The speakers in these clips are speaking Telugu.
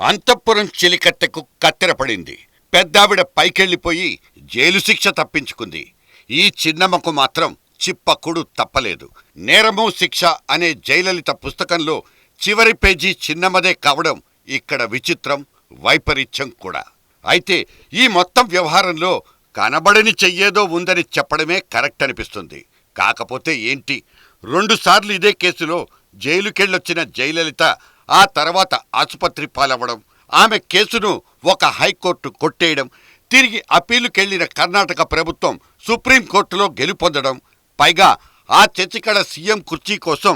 అంతఃపురం చిలికత్తెకు కత్తెరపడింది. పెద్దావిడ పైకెళ్ళిపోయి జైలు శిక్ష తప్పించుకుంది. ఈ చిన్నమ్మకు మాత్రం చిప్పకుడు తప్పలేదు. నేరమో శిక్ష అనే జయలలిత పుస్తకంలో చివరి పేజీ చిన్నమ్మదే కావడం ఇక్కడ విచిత్రం, వైపరీత్యం కూడా. అయితే ఈ మొత్తం వ్యవహారంలో కనబడని చెయ్యేదో ఉందని చెప్పడమే కరెక్ట్ అనిపిస్తుంది. కాకపోతే ఏంటి, 2 సార్లు ఇదే కేసులో జైలుకెళ్ళొచ్చిన జయలలిత ఆ తర్వాత ఆసుపత్రి పాలవ్వడం, ఆమె కేసును ఒక హైకోర్టు కొట్టేయడం, తిరిగి అప్పీలుకెళ్లిన కర్ణాటక ప్రభుత్వం సుప్రీంకోర్టులో గెలుపొందడం, పైగా ఆ చతికడ సీఎం కుర్చీ కోసం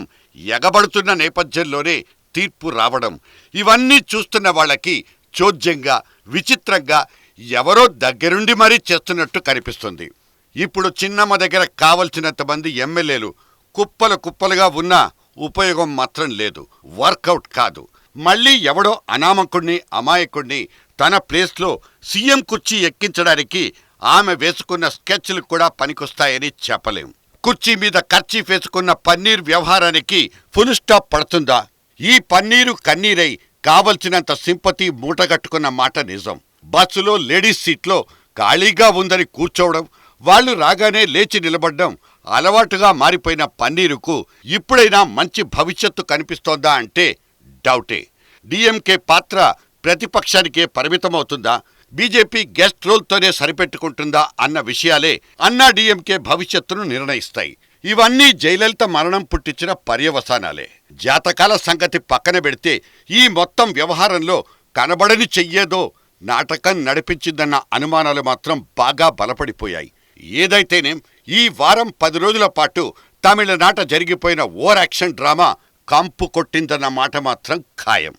ఎగబడుతున్న నేపథ్యంలోనే తీర్పు రావడం, ఇవన్నీ చూస్తున్న వాళ్ళకి చోద్యంగా, విచిత్రంగా, ఎవరో దగ్గరుండి మరీ చేస్తున్నట్టు కనిపిస్తుంది. ఇప్పుడు చిన్నమ్మ దగ్గర కావలసినంతమంది ఎమ్మెల్యేలు కుప్పలు కుప్పలుగా ఉన్నా ఉపయోగం మాత్రం లేదు, వర్కౌట్ కాదు. మళ్లీ ఎవడో అనామకుణ్ణి, అమాయకుణ్ణి తన ప్లేస్లో సీఎం కుర్చీ ఎక్కించడానికి ఆమె వేసుకున్న స్కెచ్లు కూడా పనికొస్తాయని చెప్పలేం. కుర్చీ మీద కర్చీఫ్ వేసుకున్న పన్నీర్ వ్యవహారానికి ఫుల్ స్టాప్ పడుతుందా? ఈ పన్నీరు కన్నీరై కావలసినంత సింపతి మూటగట్టుకున్న మాట నిజం. బస్సులో లేడీస్ సీట్లో ఖాళీగా ఉందని కూర్చోవడం, వాళ్లు రాగానే లేచి నిలబడ్డం అలవాటుగా మారిపోయిన పన్నీరుకు ఇప్పుడైనా మంచి భవిష్యత్తు కనిపిస్తోందా అంటే డౌటే. డిఎంకే పాత్ర ప్రతిపక్షానికే పరిమితమవుతుందా, బీజేపీ గెస్ట్ రోల్తోనే సరిపెట్టుకుంటుందా అన్న విషయాలే అన్నా డిఎంకే భవిష్యత్తును నిర్ణయిస్తాయి. ఇవన్నీ జయలలిత మరణం పుట్టించిన పర్యవసానాలే. జాతకాల సంగతి పక్కన పెడితే ఈ మొత్తం వ్యవహారంలో కనబడని చెయ్యేదో నాటకం నడిపించిందన్న అనుమానాలు మాత్రం బాగా బలపడిపోయాయి. ఏదైతేనేం ఈ వారం 10 రోజుల పాటు తమిళనాట జరిగిపోయిన ఓవర్ యాక్షన్ డ్రామా కంపు కొట్టిందన్న మాట మాత్రం ఖాయం.